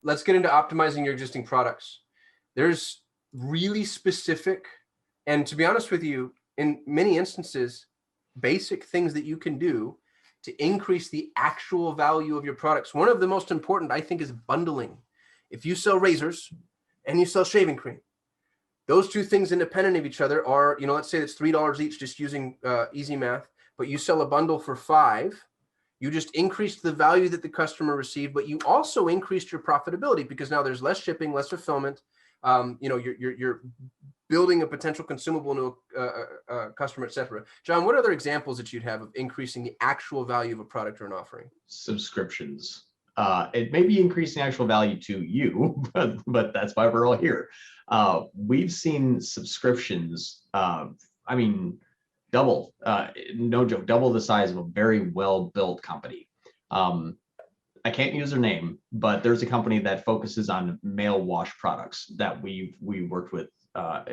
let's get into optimizing your existing products. There's really specific, and to be honest with you, in many instances, basic things that you can do to increase the actual value of your products. One of the most important, I think, is bundling. If you sell razors and you sell shaving cream, those two things independent of each other are, let's say it's $3 each, just using easy math, but you sell a bundle for $5. You just increased the value that the customer received, but you also increased your profitability because now there's less shipping, less fulfillment. You're building a potential consumable to a customer, et cetera. John, what other examples that you'd have of increasing the actual value of a product or an offering? Subscriptions. It may be increasing actual value to you, but that's why we're all here. We've seen subscriptions, double, no joke, double the size of a very well-built company. I can't use their name, but there's a company that focuses on male wash products that we worked with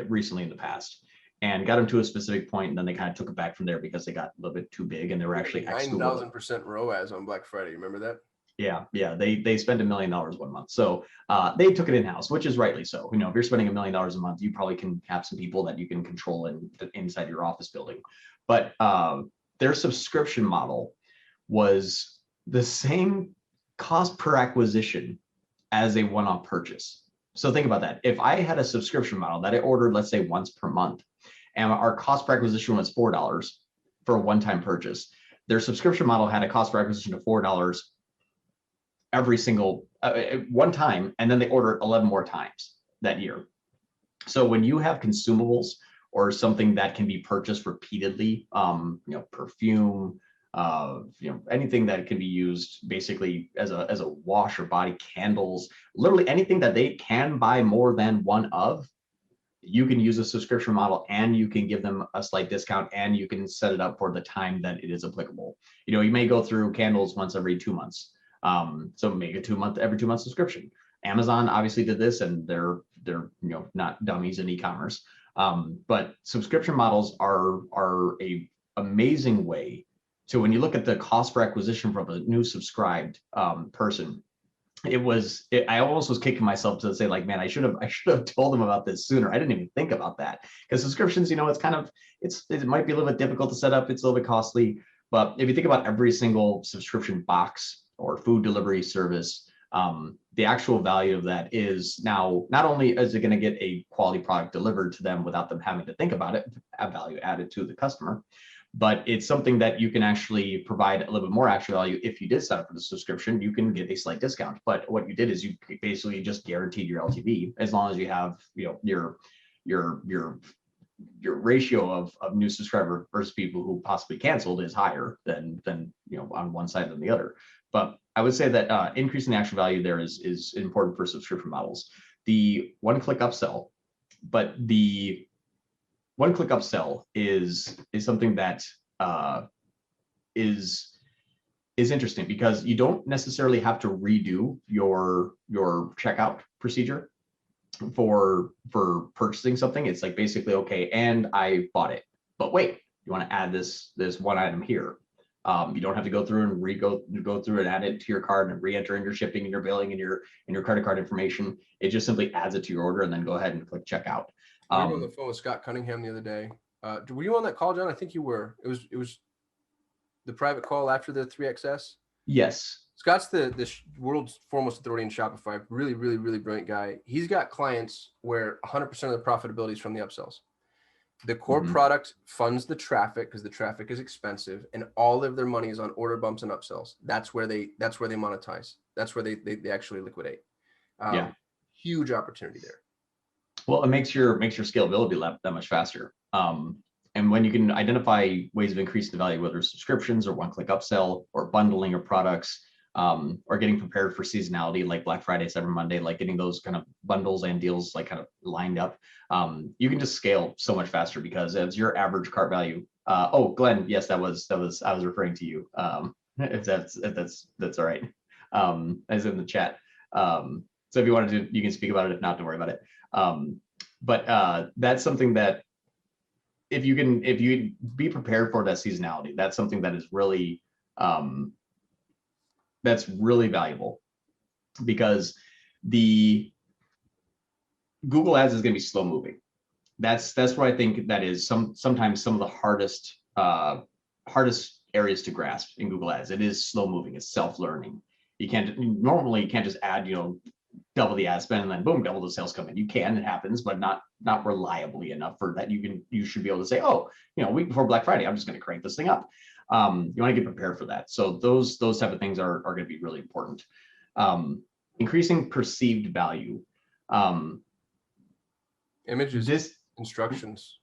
recently in the past, and got them to a specific point, and then they kind of took it back from there because they got a little bit too big and they were actually 9,000% ROAS on Black Friday. Remember that? Yeah, they spent $1 million 1 month, so they took it in house, which is rightly so. If you're spending $1 million a month, you probably can have some people that you can control inside your office building. But their subscription model was the same cost per acquisition as a one-off purchase. So think about that. If I had a subscription model that I ordered, let's say once per month, and our cost per acquisition was $4 for a one-time purchase, their subscription model had a cost per acquisition of $4 every single one time, and then they order 11 more times that year. So when you have consumables or something that can be purchased repeatedly, perfume, anything that can be used basically as a wash or body, candles, literally anything that they can buy more than one of, you can use a subscription model and you can give them a slight discount and you can set it up for the time that it is applicable. You may go through candles once every 2 months. So make a every 2 month subscription. Amazon obviously did this, and they're not dummies in e-commerce. But subscription models are a amazing way to, when you look at the cost per acquisition from a new subscribed person, I almost was kicking myself to say, like, man, I should have told them about this sooner. I didn't even think about that, because subscriptions, it might be a little bit difficult to set up. It's a little bit costly. But if you think about every single subscription box or food delivery service, the actual value of that is now, not only is it going to get a quality product delivered to them without them having to think about it, have value added to the customer, but it's something that you can actually provide a little bit more actual value. If you did sign up for the subscription, you can get a slight discount. But what you did is you basically just guaranteed your LTV, as long as you have your ratio of new subscriber versus people who possibly canceled is higher than on one side than the other. But I would say that increasing the actual value there is important for subscription models. The one-click upsell, but the one-click upsell is something that is interesting, because you don't necessarily have to redo your checkout procedure for purchasing something. It's like, basically, okay, and I bought it, but wait, you want to add this one item here. You don't have to go through and go through and add it to your cart and re-enter in your shipping and your billing and your credit card information. It just simply adds it to your order, and then go ahead and click checkout. We were on the phone with Scott Cunningham the other day. Were you on that call, John? I think you were. It was the private call after the 3XS. Yes. Scott's the world's foremost authority in Shopify. Really, really, really brilliant guy. He's got clients where 100% of the profitability is from the upsells. The core product funds the traffic, because the traffic is expensive, and all of their money is on order bumps and upsells. That's where they monetize. That's where they actually liquidate. Huge opportunity there. Well, it makes your scalability that much faster. And when you can identify ways of increasing the value, whether it's subscriptions or one-click upsell or bundling your products, or getting prepared for seasonality like Black Friday, Cyber Monday, like getting those kind of bundles and deals like kind of lined up, you can just scale so much faster, because as your average cart value. Glenn, yes, that was I was referring to you. If that's all right. As in the chat. So if you wanted to, you can speak about it. If not, don't worry about it. But that's something that if you be prepared for that seasonality, that's something that is really that's really valuable, because the Google Ads is going to be slow moving. That's what I think that is sometimes some of the hardest areas to grasp in Google Ads. It is slow moving. It's self-learning. You can't just add, double the ad spend and then boom, double the sales come in. You can, it happens, but not reliably enough for that. You should be able to say, oh, a week before Black Friday, I'm just going to crank this thing up. You want to get prepared for that. So those type of things are going to be really important. Increasing perceived value. Images, instructions.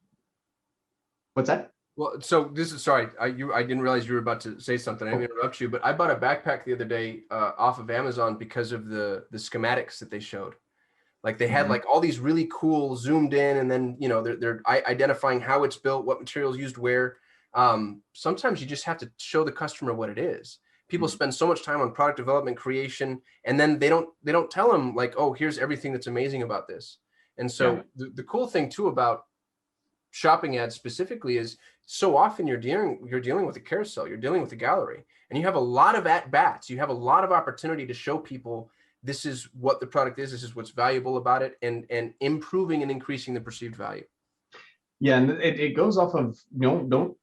What's that? Well, so this is, sorry, I didn't realize you were about to say something. I didn't interrupt you, but I bought a backpack the other day off of Amazon because of the schematics that they showed. Like they had like all these really cool zoomed in, and then they're identifying how it's built, what materials used where. Sometimes you just have to show the customer what it is. People spend so much time on product development, creation, and then they don't tell them like, oh, here's everything that's amazing about this. And so the cool thing too about shopping ads specifically is so often you're dealing with a carousel, you're dealing with a gallery, and you have a lot of at-bats. You have a lot of opportunity to show people this is what the product is, this is what's valuable about it, and improving and increasing the perceived value. Yeah, and it goes off of don't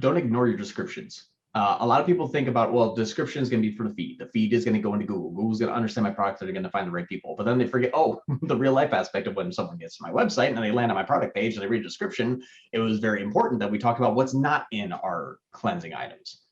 ignore your descriptions. A lot of people think about, well, description is going to be for the feed. The feed is going to go into Google. Google's going to understand my product. They're going to find the right people. But then they forget, oh, the real life aspect of when someone gets to my website and they land on my product page and they read a description. It was very important that we talk about what's not in our cleansing items.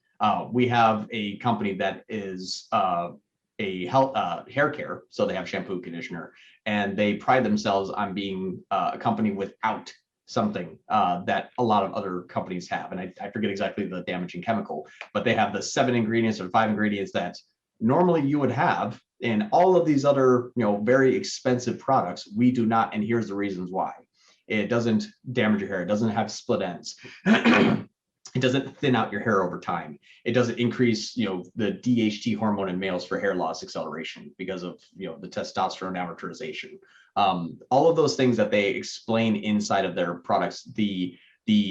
We have a company that is a hair care. So they have shampoo, conditioner, and they pride themselves on being a company without something that a lot of other companies have. And I forget exactly the damaging chemical, but they have the 7 ingredients or 5 ingredients that normally you would have in all of these other, very expensive products. We do not. And here's the reasons why. It doesn't damage your hair. It doesn't have split ends. It doesn't thin out your hair over time. It doesn't increase, the DHT hormone in males for hair loss acceleration because of, the testosterone amortization. All of those things that they explain inside of their products, the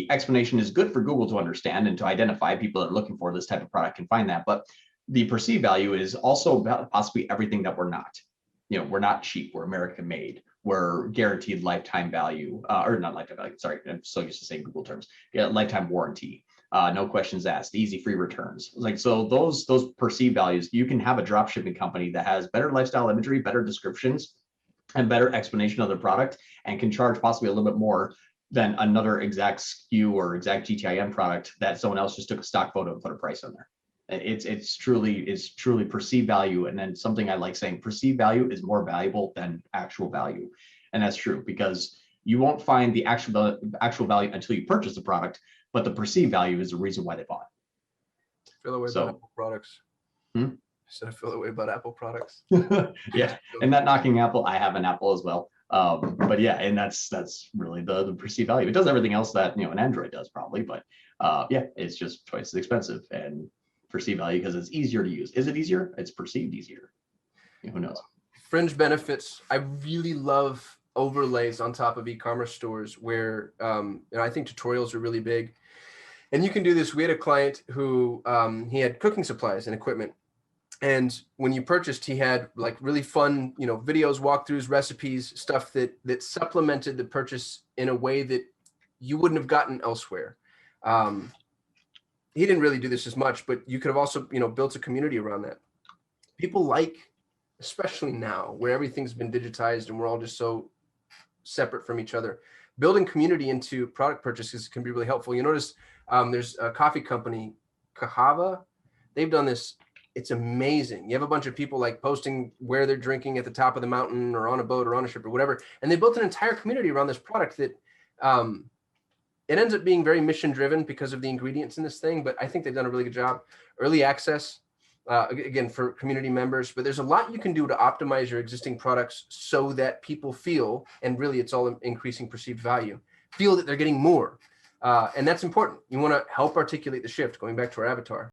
explanation is good for Google to understand and to identify. People that are looking for this type of product can find that. But the perceived value is also possibly everything that we're not. We're not cheap. We're American made. We're guaranteed lifetime value, or not lifetime value. Sorry, I'm so used to saying Google terms. Yeah, lifetime warranty. No questions asked, easy free returns. So those perceived values, you can have a drop shipping company that has better lifestyle imagery, better descriptions, and better explanation of their product, and can charge possibly a little bit more than another exact SKU or exact GTIM product that someone else just took a stock photo and put a price on there. It's truly perceived value. And then something I like saying, perceived value is more valuable than actual value. And that's true, because you won't find the actual value until you purchase the product, but the perceived value is the reason why they bought. I feel the way about Apple products. I said I feel the way about Apple products. Yeah, and not knocking Apple. I have an Apple as well. But yeah, and that's really the perceived value. It does everything else that an Android does probably, but yeah, it's just twice as expensive and perceived value because it's easier to use. Is it easier? It's perceived easier. Who knows? Fringe benefits. I really love overlays on top of e-commerce stores where I think tutorials are really big. And you can do this. We had a client who he had cooking supplies and equipment. And when you purchased, he had like really fun, videos, walkthroughs, recipes, stuff that supplemented the purchase in a way that you wouldn't have gotten elsewhere. He didn't really do this as much, but you could have also, built a community around that. People like, especially now where everything's been digitized and we're all just so separate from each other, building community into product purchases can be really helpful. You notice there's a coffee company, Kahava. They've done this. It's amazing. You have a bunch of people like posting where they're drinking at the top of the mountain or on a boat or on a ship or whatever. And they built an entire community around this product that it ends up being very mission driven because of the ingredients in this thing. But I think they've done a really good job. Early access, again, for community members. But there's a lot you can do to optimize your existing products so that people feel, and really it's all increasing perceived value, feel that they're getting more. And that's important. You want to help articulate the shift, going back to our avatar.